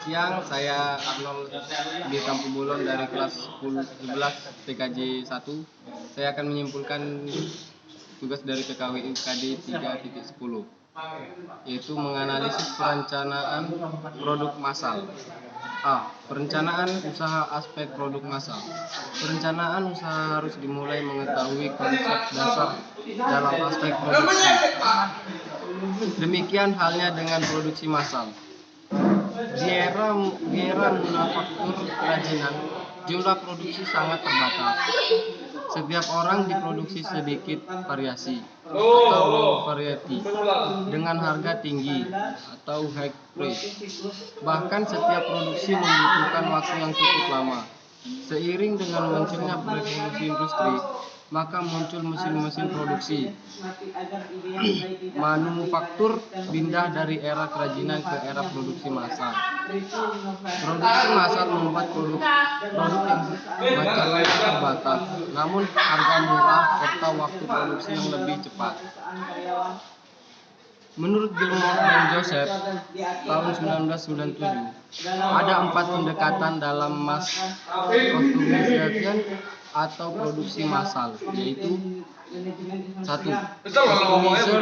siang, saya Arnold di Tampu Bolon dari kelas 11 PKJ 1. Saya akan menyimpulkan tugas dari PKWI UKD 3.10, yaitu menganalisis perencanaan produk massal. A. Perencanaan usaha aspek produk massal. Perencanaan usaha harus dimulai mengetahui konsep dasar dalam aspek produksi. Demikian halnya dengan produksi massal. Di era manufaktur kerajinan, jumlah produksi sangat terbatas. Setiap orang diproduksi sedikit variasi atau low variety dengan harga tinggi atau high price. Bahkan setiap produksi membutuhkan waktu yang cukup lama. Seiring dengan munculnya revolusi industri, maka muncul mesin-mesin produksi. Manufaktur pindah dari era kerajinan ke era produksi massal. Produksi massal membuat produk yang macamnya terbatas, namun harga murah serta waktu produksi yang lebih cepat. Menurut Gilmore dan Joseph tahun 1997, ada 4 pendekatan dalam mass customization atau produksi massal, yaitu 1. Customizer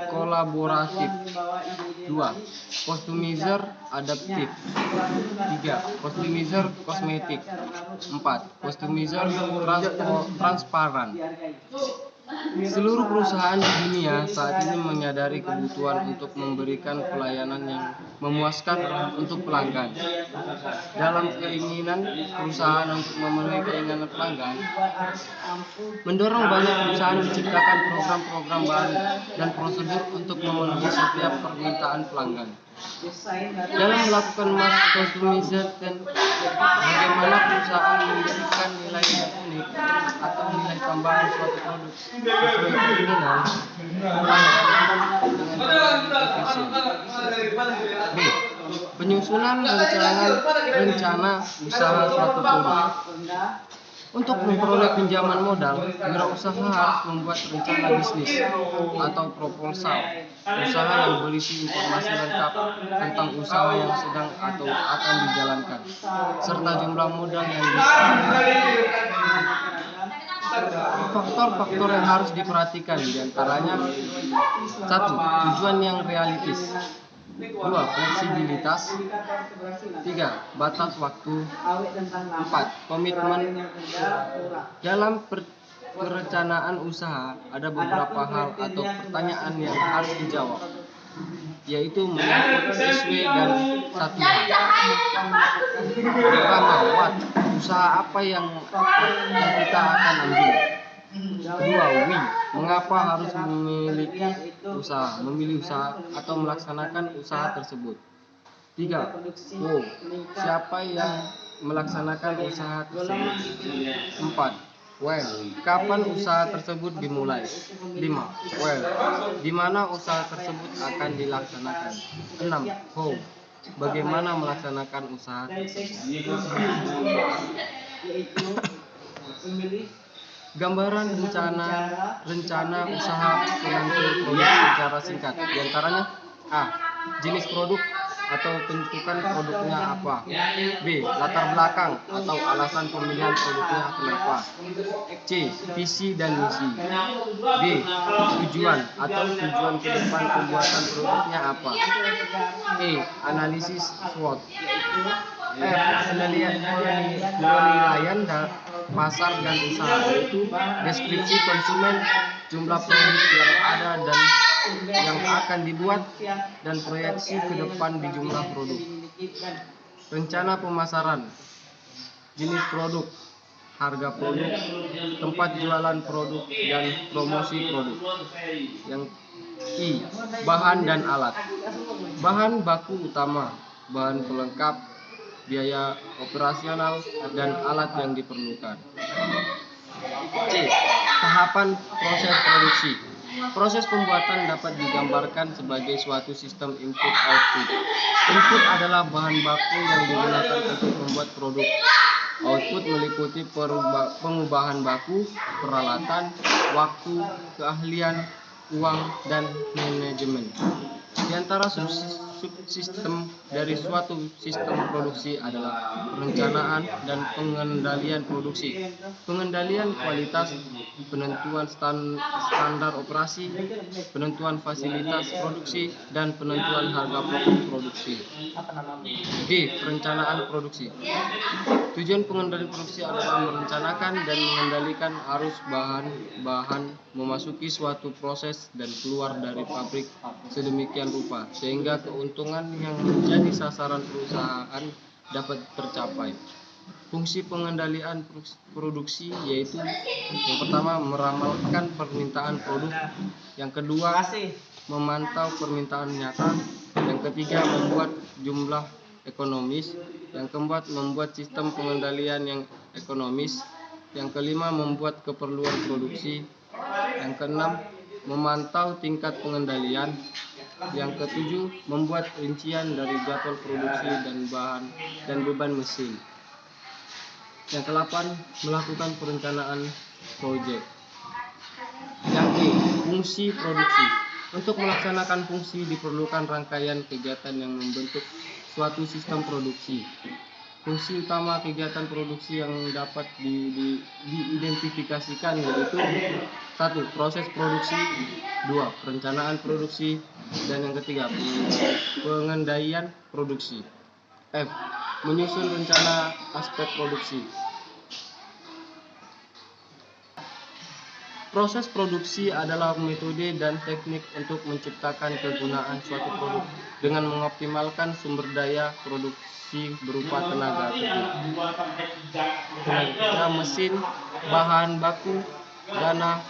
kolaboratif. 2. Customizer adaptif. 3. Customizer kosmetik. 4. Customizer transparan. Seluruh perusahaan di dunia saat ini menyadari kebutuhan untuk memberikan pelayanan yang memuaskan untuk pelanggan. Dalam keinginan perusahaan untuk memenuhi keinginan pelanggan, mendorong banyak perusahaan menciptakan program-program baru dan prosedur untuk memenuhi setiap permintaan pelanggan. Dalam melakukan mass customization, bagaimana perusahaan memberikan nilai yang unik atau nilai tambahan suatu produk sesuai keinginan pelanggan dengan efisien. B. Penyusunan rencana usaha suatu produk. Untuk memperoleh pinjaman modal, wirausaha harus membuat rencana bisnis atau proposal usaha yang berisi informasi lengkap tentang usaha yang sedang atau akan dijalankan, serta jumlah modal yang diperlukan. Faktor-faktor yang harus diperhatikan diantaranya: 1. Tujuan yang realistis. 2. Fleksibilitas. 3. Batas waktu. 4. Komitmen. Dalam perencanaan usaha ada beberapa hal atau pertanyaan yang harus dijawab, yaitu menyangkut sesuai dan 1 hal. Pertama, what? Usaha apa yang kita akan ambil? 2. We. Mengapa harus memilih usaha atau melaksanakan usaha tersebut? 3. Who. Siapa yang melaksanakan usaha tersebut? 4. When. Kapan usaha tersebut dimulai? 5. Where. Di mana usaha tersebut akan dilaksanakan? 6. How. Bagaimana melaksanakan usaha tersebut? Gambaran rencana usaha penentu produk secara singkat, diantaranya: A. Jenis produk atau tentukan produknya apa. B. Latar belakang atau alasan pemilihan produknya kenapa. C. Visi dan misi. D. Tujuan atau tujuan ke depan pembuatan produknya apa. E. Analisis SWOT. F. Penilaian pasar dan usaha, yaitu deskripsi konsumen, jumlah produk yang ada dan yang akan dibuat, dan proyeksi ke depan di jumlah produk. Rencana pemasaran, jenis produk, harga produk, tempat jualan produk, dan promosi produk. Yang I. Bahan dan alat. Bahan baku utama, bahan pelengkap, biaya operasional, dan alat yang diperlukan. C. Tahapan proses produksi. Proses pembuatan dapat digambarkan sebagai suatu sistem input-output. Input adalah bahan baku yang digunakan untuk membuat produk. Output meliputi pengubahan baku, peralatan, waktu, keahlian, uang, dan manajemen. Di antara subsistem dari suatu sistem produksi adalah perencanaan dan pengendalian produksi, pengendalian kualitas, penentuan standar operasi, penentuan fasilitas produksi, dan penentuan harga pokok produksi. D. Perencanaan produksi. Tujuan pengendalian produksi adalah merencanakan dan mengendalikan arus bahan memasuki suatu proses dan keluar dari pabrik sedemikian rupa sehingga keuntungan yang menjadi sasaran perusahaan dapat tercapai. Fungsi pengendalian produksi yaitu yang pertama meramalkan permintaan produk, yang kedua memantau permintaan nyata, yang ketiga membuat jumlah ekonomis, yang keempat membuat sistem pengendalian yang ekonomis, yang kelima membuat keperluan produksi, yang keenam memantau tingkat pengendalian, yang ketujuh membuat rincian dari jadwal produksi dan beban mesin, yang kedelapan melakukan perencanaan proyek. Yang E. Fungsi produksi. Untuk melaksanakan fungsi diperlukan rangkaian kegiatan yang membentuk suatu sistem produksi. Fungsi utama kegiatan produksi yang dapat diidentifikasikan yaitu 1. Proses produksi, 2. Perencanaan produksi, dan yang ketiga pengendalian produksi. F. Menyusun rencana aspek produksi. Proses produksi adalah metode dan teknik untuk menciptakan kegunaan suatu produk dengan mengoptimalkan sumber daya produksi berupa tenaga mesin, bahan baku, dana,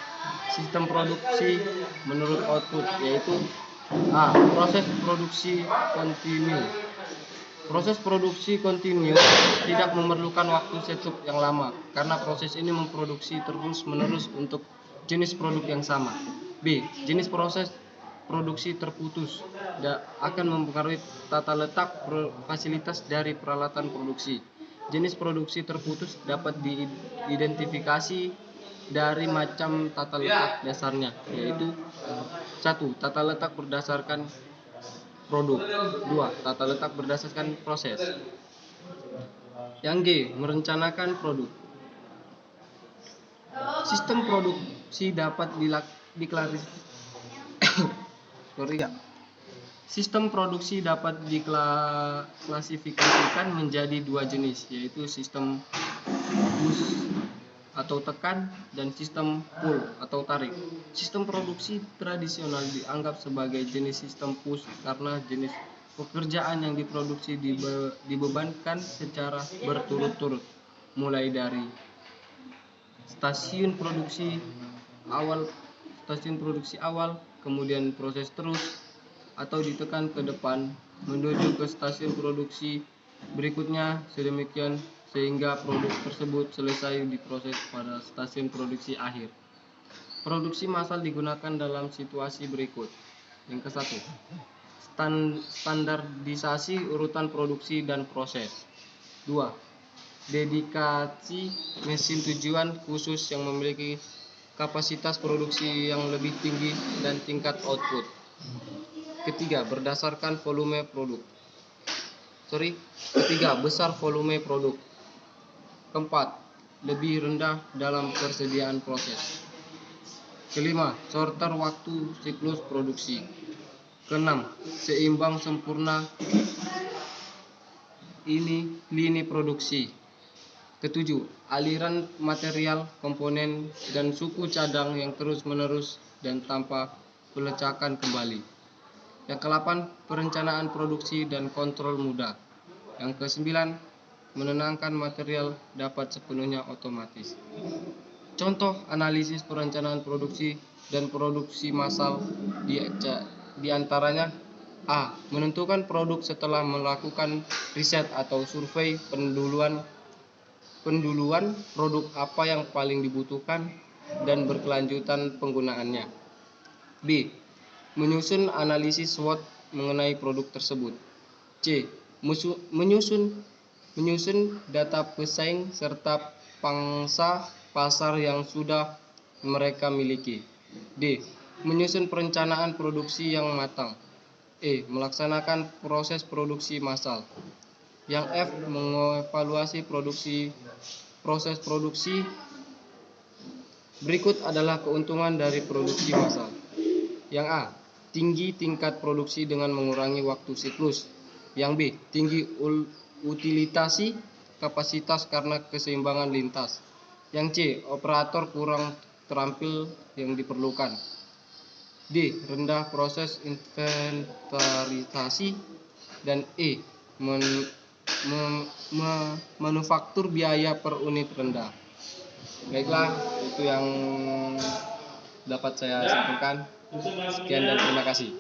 sistem produksi menurut output, yaitu A. Proses produksi kontinu. Proses produksi kontinu tidak memerlukan waktu setup yang lama karena proses ini memproduksi terus-menerus untuk jenis produk yang sama. B. Jenis proses produksi terputus akan mempengaruhi tata letak fasilitas dari peralatan produksi. Jenis produksi terputus dapat diidentifikasi dari macam tata letak dasarnya, yaitu 1. Tata letak berdasarkan produk, 2. Tata letak berdasarkan proses. Yang G. Merencanakan produk. Sistem produksi dapat Sistem produksi dapat diklasifikasikan menjadi dua jenis, yaitu sistem push atau tekan dan sistem pull atau tarik. Sistem produksi tradisional dianggap sebagai jenis sistem push karena jenis pekerjaan yang diproduksi dibebankan secara berturut-turut, mulai dari stasiun produksi awal, kemudian proses terus atau ditekan ke depan menuju ke stasiun produksi berikutnya, sedemikian sehingga produk tersebut selesai diproses pada stasiun produksi akhir. Produksi massal digunakan dalam situasi berikut. Yang ke-1, standarisasi urutan produksi dan proses. 2. Dedikasi mesin tujuan khusus yang memiliki kapasitas produksi yang lebih tinggi dan tingkat output. Ketiga, berdasarkan volume produk. Ketiga, besar volume produk. Keempat, lebih rendah dalam persediaan proses. Kelima, shorter waktu siklus produksi. Keenam, seimbang sempurna lini produksi. Ketujuh, aliran material, komponen, dan suku cadang yang terus-menerus dan tanpa pelecakan kembali. Yang ke-8, perencanaan produksi dan kontrol mudah. Yang ke-9, menenangkan material dapat sepenuhnya otomatis. Contoh analisis perencanaan produksi dan produksi massal di antaranya: A. Menentukan produk setelah melakukan riset atau survei penduluan produk apa yang paling dibutuhkan dan berkelanjutan penggunaannya. B. Menyusun analisis SWOT mengenai produk tersebut. C. Menyusun data pesaing serta pangsa pasar yang sudah mereka miliki. D. Menyusun perencanaan produksi yang matang. E. Melaksanakan proses produksi massal. Yang F. Mengevaluasi proses produksi. Berikut adalah keuntungan dari produksi massal. Yang A. Tinggi tingkat produksi dengan mengurangi waktu siklus. Yang B. Tinggi utilisasi kapasitas karena keseimbangan lintas. Yang C. Operator kurang terampil yang diperlukan. D. Rendah proses inventarisasi. Dan E. Manufaktur biaya per unit rendah. Baiklah, itu yang dapat saya sampaikan. Sekian dan terima kasih.